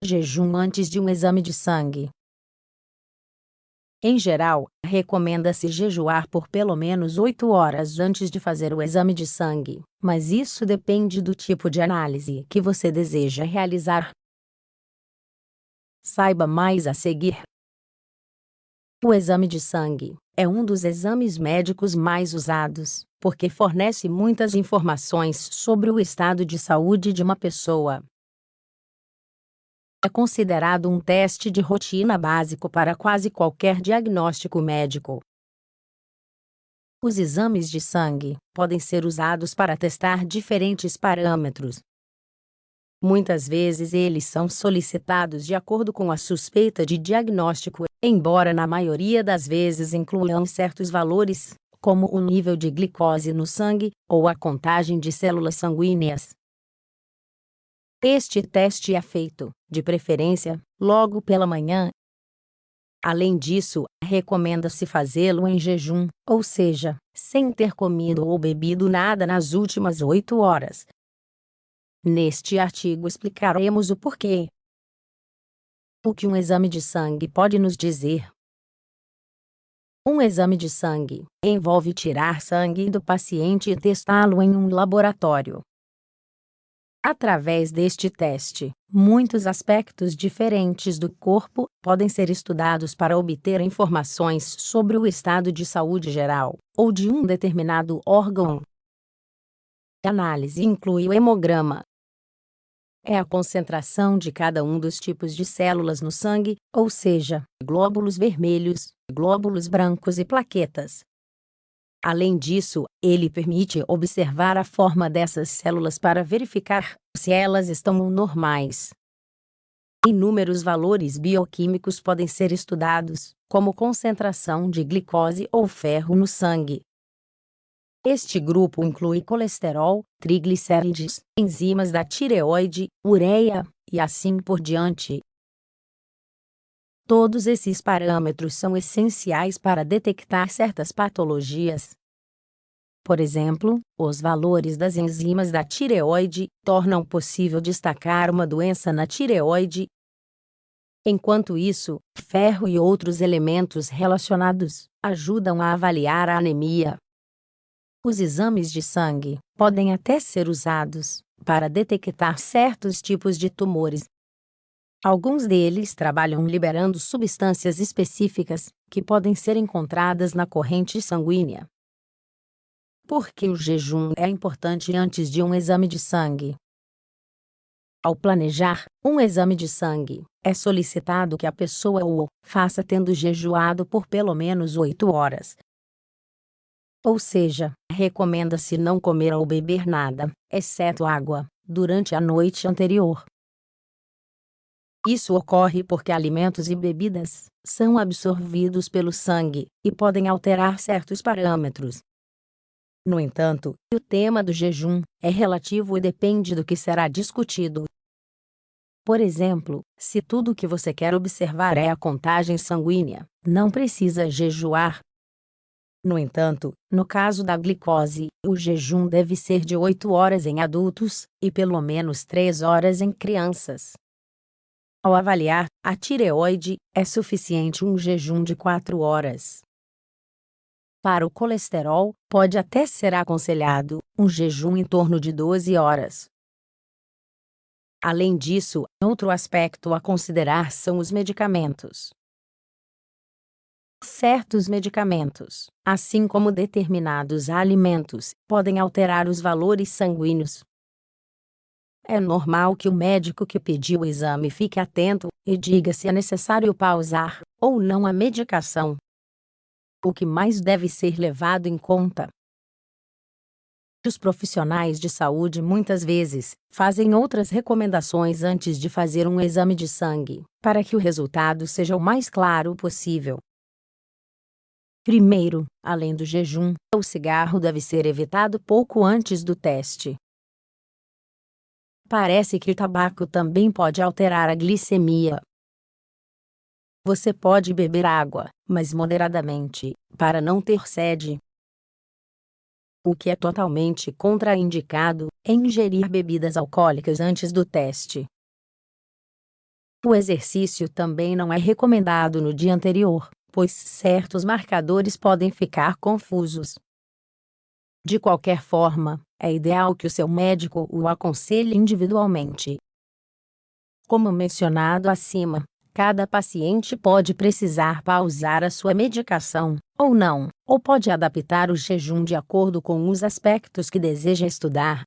Jejum antes de um exame de sangue. Em geral, recomenda-se jejuar por pelo menos 8 horas antes de fazer o exame de sangue, mas isso depende do tipo de análise que você deseja realizar. Saiba mais a seguir. O exame de sangue é um dos exames médicos mais usados, porque fornece muitas informações sobre o estado de saúde de uma pessoa. É considerado um teste de rotina básico para quase qualquer diagnóstico médico. Os exames de sangue podem ser usados para testar diferentes parâmetros. Muitas vezes eles são solicitados de acordo com a suspeita de diagnóstico, embora na maioria das vezes incluam certos valores, como o nível de glicose no sangue ou a contagem de células sanguíneas. Este teste é feito, de preferência, logo pela manhã. Além disso, recomenda-se fazê-lo em jejum, ou seja, sem ter comido ou bebido nada nas últimas 8 horas. Neste artigo explicaremos o porquê. O que um exame de sangue pode nos dizer? Um exame de sangue envolve tirar sangue do paciente e testá-lo em um laboratório. Através deste teste, muitos aspectos diferentes do corpo podem ser estudados para obter informações sobre o estado de saúde geral, ou de um determinado órgão. A análise inclui o hemograma. É a concentração de cada um dos tipos de células no sangue, ou seja, glóbulos vermelhos, glóbulos brancos e plaquetas. Além disso, ele permite observar a forma dessas células para verificar se elas estão normais. Inúmeros valores bioquímicos podem ser estudados, como concentração de glicose ou ferro no sangue. Este grupo inclui colesterol, triglicérides, enzimas da tireoide, ureia, e assim por diante. Todos esses parâmetros são essenciais para detectar certas patologias. Por exemplo, os valores das enzimas da tireoide tornam possível destacar uma doença na tireoide. Enquanto isso, ferro e outros elementos relacionados ajudam a avaliar a anemia. Os exames de sangue podem até ser usados para detectar certos tipos de tumores. Alguns deles trabalham liberando substâncias específicas que podem ser encontradas na corrente sanguínea. Por que o jejum é importante antes de um exame de sangue? Ao planejar um exame de sangue, é solicitado que a pessoa o faça tendo jejuado por pelo menos 8 horas. Ou seja, recomenda-se não comer ou beber nada, exceto água, durante a noite anterior. Isso ocorre porque alimentos e bebidas são absorvidos pelo sangue e podem alterar certos parâmetros. No entanto, o tema do jejum é relativo e depende do que será discutido. Por exemplo, se tudo o que você quer observar é a contagem sanguínea, não precisa jejuar. No entanto, no caso da glicose, o jejum deve ser de 8 horas em adultos e pelo menos 3 horas em crianças. Ao avaliar a tireoide, é suficiente um jejum de 4 horas. Para o colesterol, pode até ser aconselhado um jejum em torno de 12 horas. Além disso, outro aspecto a considerar são os medicamentos. Certos medicamentos, assim como determinados alimentos, podem alterar os valores sanguíneos. É normal que o médico que pediu o exame fique atento e diga se é necessário pausar ou não a medicação. O que mais deve ser levado em conta? Os profissionais de saúde muitas vezes fazem outras recomendações antes de fazer um exame de sangue, para que o resultado seja o mais claro possível. Primeiro, além do jejum, o cigarro deve ser evitado pouco antes do teste. Parece que o tabaco também pode alterar a glicemia. Você pode beber água, mas moderadamente, para não ter sede. O que é totalmente contraindicado é ingerir bebidas alcoólicas antes do teste. O exercício também não é recomendado no dia anterior, pois certos marcadores podem ficar confusos. De qualquer forma, é ideal que o seu médico o aconselhe individualmente. Como mencionado acima, cada paciente pode precisar pausar a sua medicação, ou não, ou pode adaptar o jejum de acordo com os aspectos que deseja estudar.